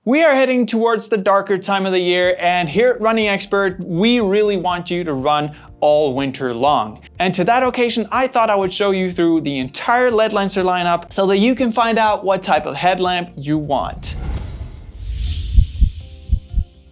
We are heading towards the darker time of the year, and here at Running Expert, we really want you to run all winter long. And to that occasion, I thought I would show you through the entire LEDLENSER lineup so that you can find out what type of headlamp you want.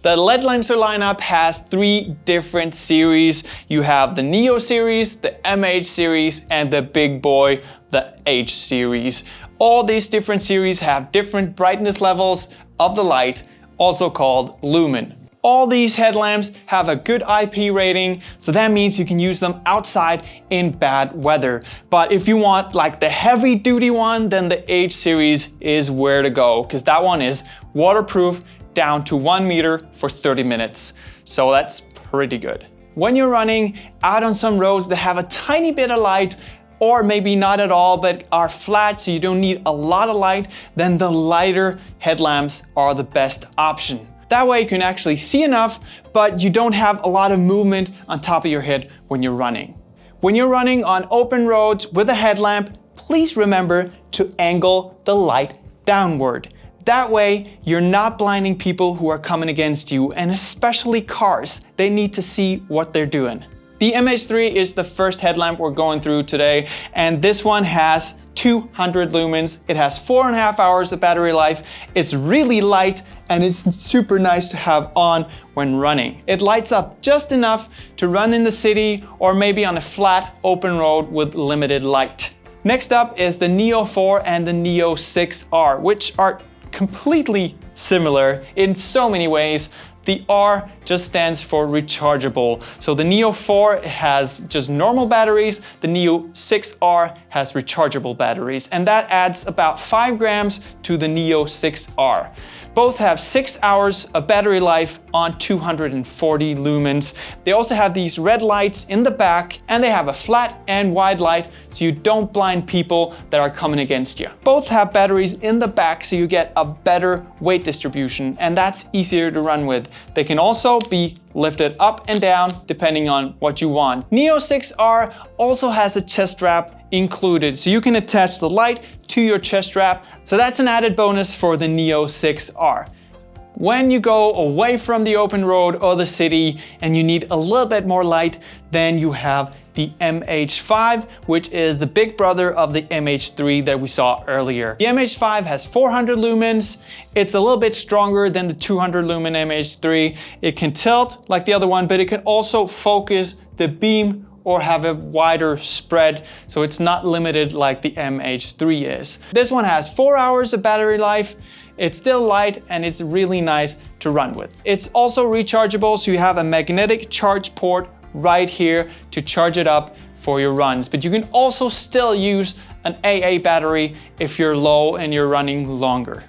The LEDLENSER lineup has 3 different series. You have the Neo series, the MH series, and the big boy, the H series. All these different series have different brightness levels of the light, also called lumen. All these headlamps have a good IP rating, so that means you can use them outside in bad weather. But if you want like the heavy duty one, then the H series is where to go, because that one is waterproof down to 1 meter for 30 minutes. So that's pretty good. When you're running out on some roads that have a tiny bit of light, or maybe not at all, but are flat so you don't need a lot of light, then the lighter headlamps are the best option. That way you can actually see enough, but you don't have a lot of movement on top of your head when you're running. When you're running on open roads with a headlamp, please remember to angle the light downward. That way you're not blinding people who are coming against you, and especially cars. They need to see what they're doing. The MH3 is the first headlamp we're going through today, and this one has 200 lumens. It has 4.5 hours of battery life. It's really light and it's super nice to have on when running. It lights up just enough to run in the city or maybe on a flat open road with limited light. Next up is the Neo 4 and the Neo 6R, which are completely similar in so many ways. The R just stands for rechargeable. So the Neo 4 has just normal batteries, the Neo 6R has rechargeable batteries, and that adds about 5 grams to the Neo 6R. Both have 6 hours of battery life on 240 lumens. They also have these red lights in the back, and they have a flat and wide light so you don't blind people that are coming against you. Both have batteries in the back so you get a better weight distribution, and that's easier to run with. They can also be lifted up and down depending on what you want. Neo 6R also has a chest strap included, so you can attach the light to your chest strap. So that's an added bonus for the Neo 6R. When you go away from the open road or the city and you need a little bit more light, then you have the MH5, which is the big brother of the MH3 that we saw earlier. The MH5 has 400 lumens. It's a little bit stronger than the 200 lumen MH3. It can tilt like the other one, but it can also focus the beam or have a wider spread, so it's not limited like the MH3 is. This one has 4 hours of battery life. It's still light and it's really nice to run with. It's also rechargeable, so you have a magnetic charge port right here to charge it up for your runs. But you can also still use an AA battery if you're low and you're running longer.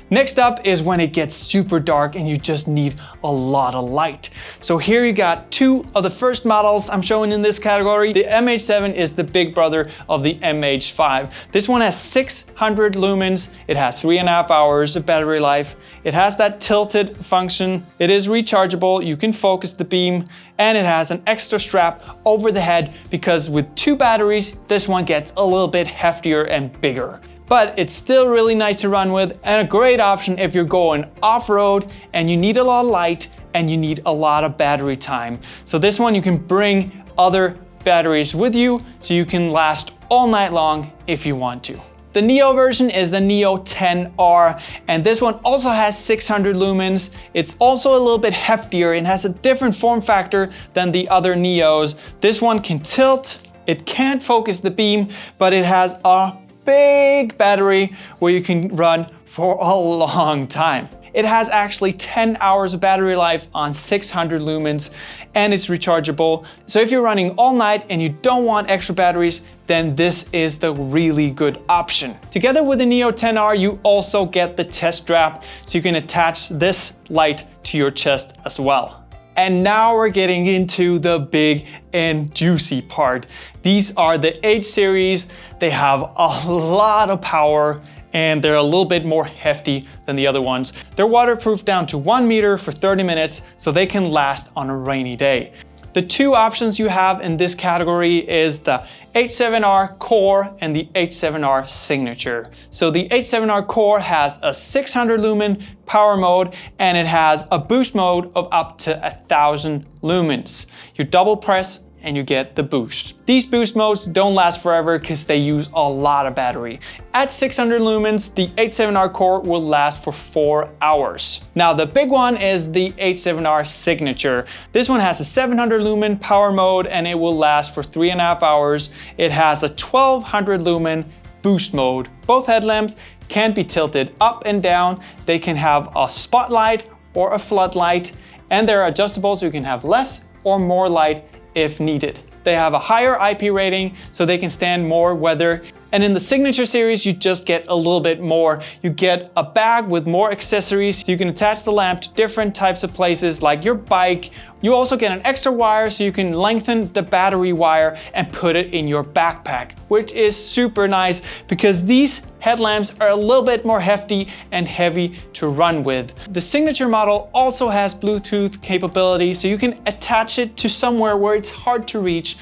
Next up is when it gets super dark and you just need a lot of light. So here you got 2 of the first models I'm showing in this category. The MH7 is the big brother of the MH5. This one has 600 lumens. It has 3.5 hours of battery life. It has that tilted function. It is rechargeable. You can focus the beam, and it has an extra strap over the head because with 2 batteries, this one gets a little bit heftier and bigger. But it's still really nice to run with and a great option if you're going off-road and you need a lot of light and you need a lot of battery time. So this one you can bring other batteries with you so you can last all night long if you want to. The Neo version is the Neo 10R, and this one also has 600 lumens. It's also a little bit heftier and has a different form factor than the other Neos. This one can tilt, it can't focus the beam, but it has a big battery where you can run for a long time. It has actually 10 hours of battery life on 600 lumens, and it's rechargeable. So if you're running all night and you don't want extra batteries, then this is the really good option. Together with the Neo 10R, you also get the chest strap, so you can attach this light to your chest as well. And now we're getting into the big and juicy part. These are the H series. They have a lot of power and they're a little bit more hefty than the other ones. They're waterproof down to 1 meter for 30 minutes, so they can last on a rainy day. The 2 options you have in this category is the H7R Core and the H7R Signature. So the H7R Core has a 600 lumen power mode and it has a boost mode of up to 1000 lumens. You double press and you get the boost. These boost modes don't last forever because they use a lot of battery. At 600 lumens, the H7R Core will last for 4 hours. Now the big one is the H7R Signature. This one has a 700 lumen power mode and it will last for 3.5 hours. It has a 1200 lumen boost mode. Both headlamps can be tilted up and down. They can have a spotlight or a floodlight, and they're adjustable so you can have less or more light if needed. They have a higher IP rating so they can stand more weather. And in the Signature series, you just get a little bit more. You get a bag with more accessories. So you can attach the lamp to different types of places like your bike. You also get an extra wire so you can lengthen the battery wire and put it in your backpack, which is super nice because these headlamps are a little bit more hefty and heavy to run with. The Signature model also has Bluetooth capability, so you can attach it to somewhere where it's hard to reach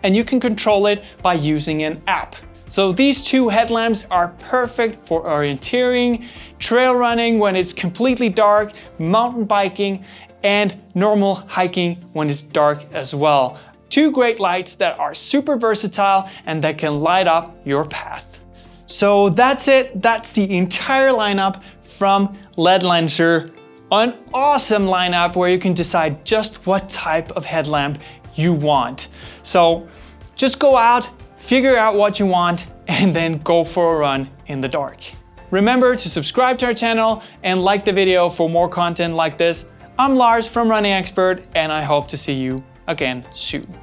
and you can control it by using an app. So these two headlamps are perfect for orienteering, trail running when it's completely dark, mountain biking, and normal hiking when it's dark as well. Two great lights that are super versatile and that can light up your path. So that's it. That's the entire lineup from LEDLENSER. An awesome lineup where you can decide just what type of headlamp you want. So just go out, figure out what you want, and then go for a run in the dark. Remember to subscribe to our channel and like the video for more content like this. I'm Lars from Running Expert, and I hope to see you again soon.